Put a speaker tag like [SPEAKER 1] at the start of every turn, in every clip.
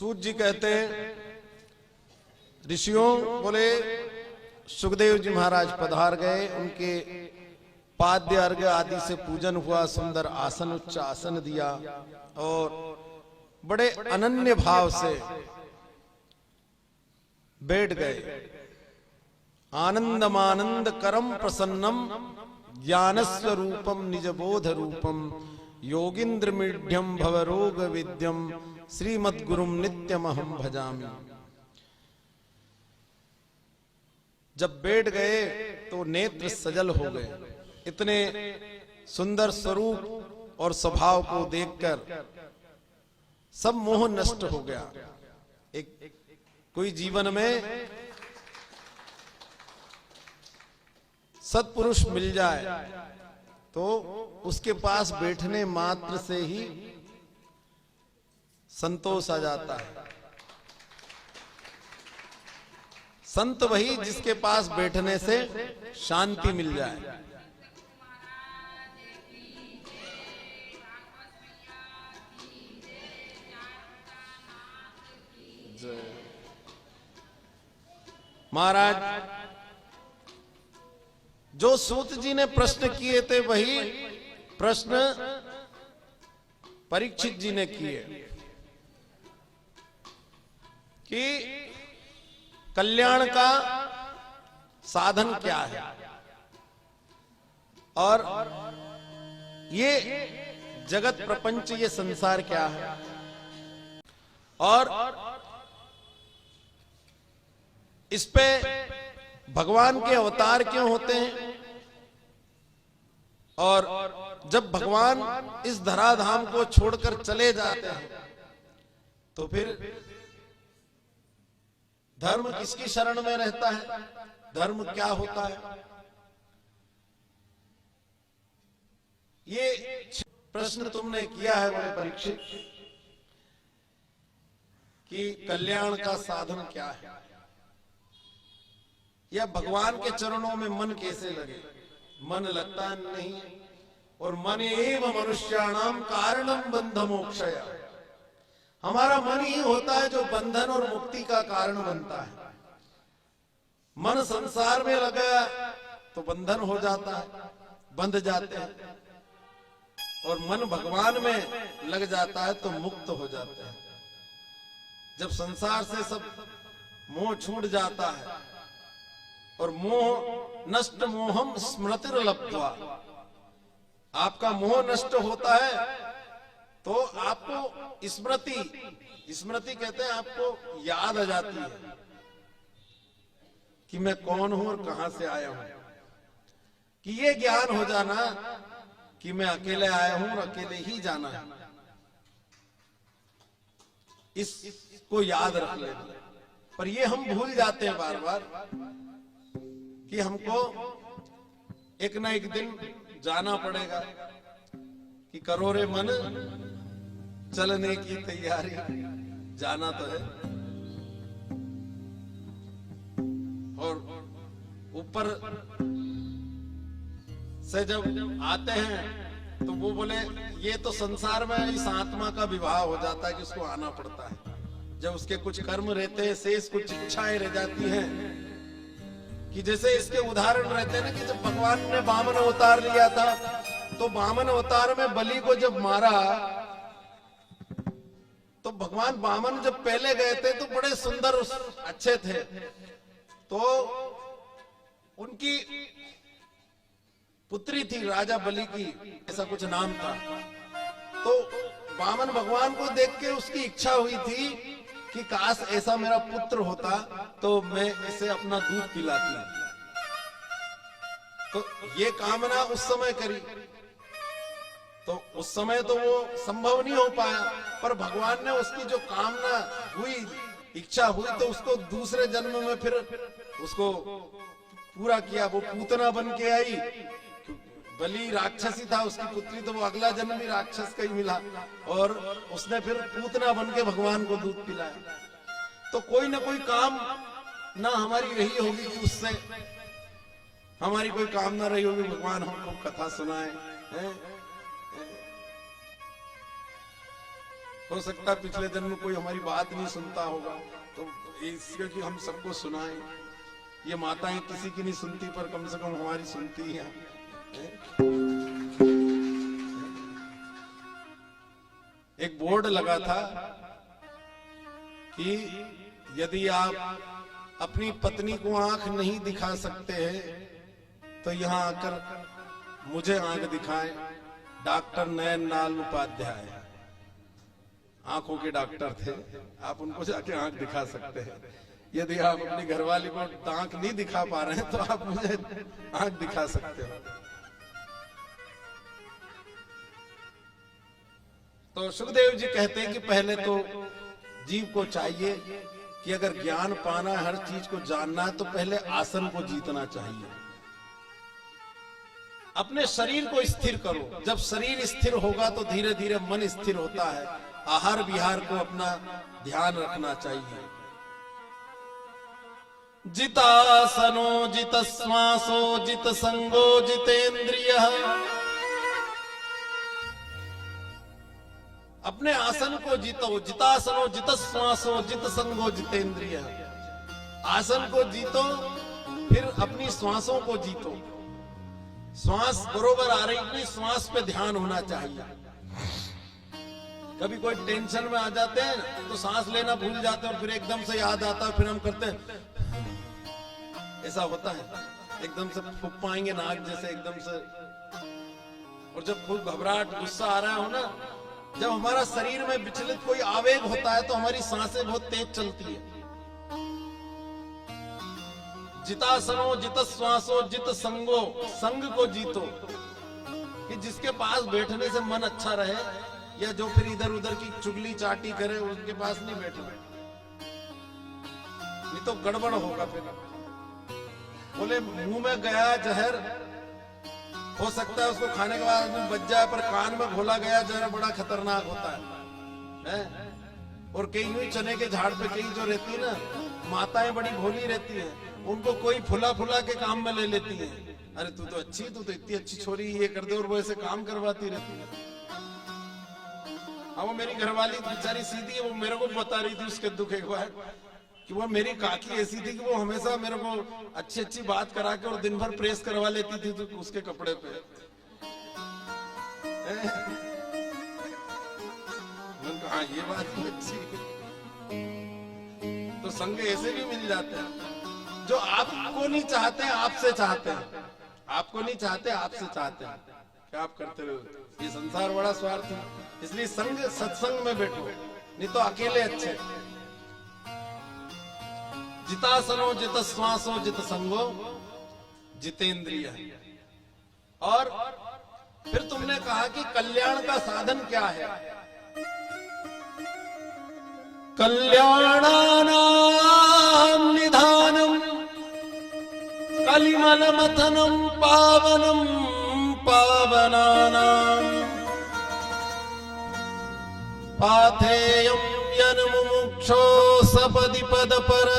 [SPEAKER 1] सूत जी कहते हैं, ऋषियों बोले सुखदेव जी महाराज पधार गए, उनके पाद्य अर्घ्य आदि से पूजन हुआ, सुंदर आसन उच्च आसन दिया और बड़े अनन्य भाव से बैठ गए। आनंदमानंद करम प्रसन्नम ज्ञान स्वरूपम निज बोध रूपम योगिंद्र मीढ़्यम भवरोग विद्यम श्रीमद्गुरुम नित्यम अहम भजामि। जब बैठ गए तो नेत्र सजल हो गए। इतने सुंदर स्वरूप और स्वभाव को देखकर सब मोह नष्ट हो गया। एक कोई जीवन में सत्पुरुष मिल जाए तो उसके पास बैठने मात्र से ही संतोष आ जाता है। संत वही जिसके पास बैठने से शांति मिल जाए। महाराज जो सूत जी ने प्रश्न किए थे वही प्रश्न परीक्षित जी ने किए कि कल्याण का साधन क्या है और ये जगत प्रपंच, ये संसार क्या है और इस पे भगवान के अवतार क्यों होते हैं और जब भगवान इस धराधाम को छोड़कर चले जाते हैं तो फिर धर्म किसकी शरण में रहता है, धर्म क्या होता है। ये प्रश्न तुमने किया है बड़े परीक्षित कि कल्याण का साधन क्या है या भगवान के चरणों में मन कैसे लगे। मन लगता नहीं और मन एव मनुष्याणाम कारणम बंध मोक्षया। हमारा मन ही होता है जो बंधन और मुक्ति का कारण बनता है। मन संसार में लगा तो बंधन हो जाता है, बंध जाते हैं और मन भगवान में लग जाता है तो मुक्त हो जाते हैं। जब संसार से सब मोह छूट जाता है और मोह नष्ट मोहम स्मृतिर्लब्ध्वा, आपका मोह नष्ट होता है तो आपको स्मृति कहते हैं, आपको याद आ जाती है कि मैं कौन हूं और कहां से आया हूं। कि ये ज्ञान हो जाना कि मैं अकेले आया हूं और अकेले ही जाना है, इसको याद रख लेना। पर ये हम भूल जाते हैं बार बार कि हमको एक ना एक दिन जाना पड़ेगा। कि करो रे मन चलने की तैयारी, जाना तो है। और ऊपर से जब आते हैं तो वो बोले ये तो संसार में इस आत्मा का विवाह हो जाता है कि उसको आना पड़ता है। जब उसके कुछ कर्म रहते हैं, शेष कुछ इच्छाएं रह जाती हैं। कि जैसे इसके उदाहरण रहते हैं ना कि जब भगवान ने वामन अवतार लिया था तो वामन अवतार में बलि को जब मारा तो भगवान वामन जब पहले गए थे तो बड़े सुंदर अच्छे थे, तो उनकी पुत्री थी राजा बलि की, ऐसा कुछ नाम था। तो वामन भगवान को देख के उसकी इच्छा हुई थी कि काश ऐसा मेरा पुत्र होता तो मैं इसे अपना दूध पिलाती। तो ये कामना उस समय करी, तो उस समय तो वो संभव नहीं हो पाया, पर भगवान ने उसकी जो कामना हुई, इच्छा हुई, तो उसको दूसरे जन्म में फिर उसको पूरा किया। वो पूतना बन के आई, बलि राक्षसी था, उसकी पुत्री, तो वो अगला जन्म भी राक्षस का ही मिला और उसने फिर पूतना बन के भगवान को दूध पिलाया। तो कोई ना कोई काम ना हमारी रही होगी कि उससे हमारी कोई कामना रही होगी भगवान हमको कथा सुनाए। हो सकता है पिछले जन्म में कोई हमारी बात नहीं सुनता होगा, तो इसलिए कि हम सबको सुनाएं। ये माताएं किसी की नहीं सुनती, पर कम से कम हमारी सुनती हैं। एक बोर्ड लगा था कि यदि आप अपनी पत्नी को आंख नहीं दिखा सकते हैं तो यहां आकर मुझे आंख दिखाएं। डॉक्टर नयन लाल उपाध्याय आंखों के डॉक्टर थे, आप उनको जाके आंख दिखा सकते हैं। यदि आप अपनी घरवाली को आंख नहीं दिखा पा रहे हैं तो आप मुझे आंख दिखा सकते हो। तो सुखदेव जी कहते हैं कि पहले तो जीव को चाहिए कि अगर ज्ञान पाना है, हर चीज को जानना है, तो पहले आसन को जीतना चाहिए। अपने शरीर को स्थिर करो। जब शरीर स्थिर होगा तो धीरे धीरे मन स्थिर होता है। आहार विहार को अपना ध्यान रखना चाहिए। जितासनो जित श्वासो जित संगो जितेंद्रिय। अपने आसन को जीतो। जितासनो जित श्वासो जित संगो जितेंद्रिय। आसन को जीतो, फिर अपनी श्वासों को जीतो। श्वास बरोबर आ रही कि श्वास पे ध्यान होना चाहिए। कभी कोई टेंशन में आ जाते हैं तो सांस लेना भूल जाते हैं और फिर एकदम से याद आता है, फिर हम करते हैं, ऐसा होता है। एकदम से फूंक पाएंगे नाक जैसे एकदम से। और जब खूब घबराहट गुस्सा आ रहा हो ना, जब हमारा शरीर में विचलित कोई आवेग होता है तो हमारी सांसें बहुत तेज चलती है। जितासनो जित श्वासो जित संगो। संग को जीतो कि जिसके पास बैठने से मन अच्छा रहे, या जो फिर इधर उधर की चुगली चाटी करे उसके पास नहीं बैठना, नहीं तो गड़बड़ होगा। फिर बोले मुंह में गया जहर, हो सकता है उसको खाने के बाद आदमी बच जाए, पर कान में घोला गया जहर बड़ा खतरनाक होता है? और कई यूं चने के झाड़ पे कई जो रहती है ना, माताएं बड़ी भोली रहती हैं, उनको कोई फुला फुला के काम में ले लेती है। अरे तू तो अच्छी, तू तो इतनी अच्छी छोरी, ये कर दे, और वो ऐसे काम करवाती रहती है। अब वो मेरी घरवाली बेचारी सीधी है, वो मेरे को बता रही थी उसके दुख एक बार कि वो मेरी काकी ऐसी थी कि वो हमेशा मेरे को अच्छी अच्छी बात करा के और दिन भर प्रेस करवा लेती थी तो उसके कपड़े पे। हाँ ये बात भी अच्छी है। तो संग ऐसे भी मिल जाते हैं जो आपको नहीं चाहते, आपसे चाहते हैं। आपको नहीं चाहते, आपसे चाहते हैं। क्या आप करते रहो? ये संसार बड़ा स्वार्थी, इसलिए संग सत्संग में बैठो, नहीं तो अकेले अच्छे। जितासनो जित श्वासो जित संगो जितेंद्रिय। और फिर तुमने कहा कि कल्याण का साधन क्या है? कल्याणानां निधानम कलिमल मथनम पावनम पावनानां पाथेयं यन् मुमुक्षो सपदि पद पर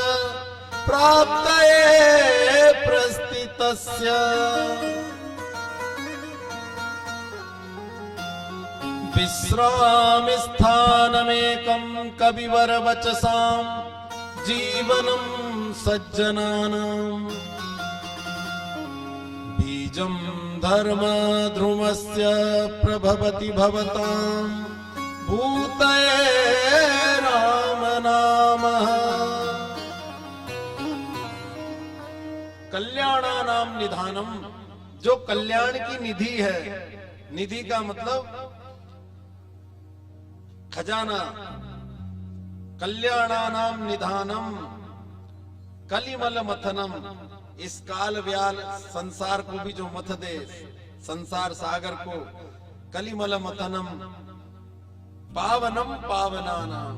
[SPEAKER 1] प्राप्तये प्रस्थितस्य। विश्रामि स्थानमेकं कविवर वचसां जीवनं सज्जनानां। बीजं धर्म ध्रुमस्य प्रभवति भवतां भूतये राम नामः। कल्याणानां निधानम, जो कल्याण की निधि है। निधि का मतलब खजाना। कल्याणानां निधानम कलिमल मथनम। इस काल व्याल संसार को भी जो मथ दे, संसार सागर को, कलिमल मथनम पावनम पावनानाम।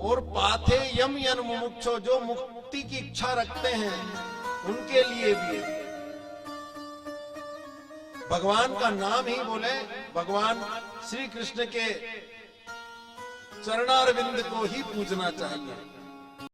[SPEAKER 1] और पाथेयम यन मुमुक्षो, जो मुक्ति की इच्छा रखते हैं उनके लिए भी। भगवान का नाम ही बोले, भगवान श्री कृष्ण के चरणारविंद को ही पूजना चाहिए।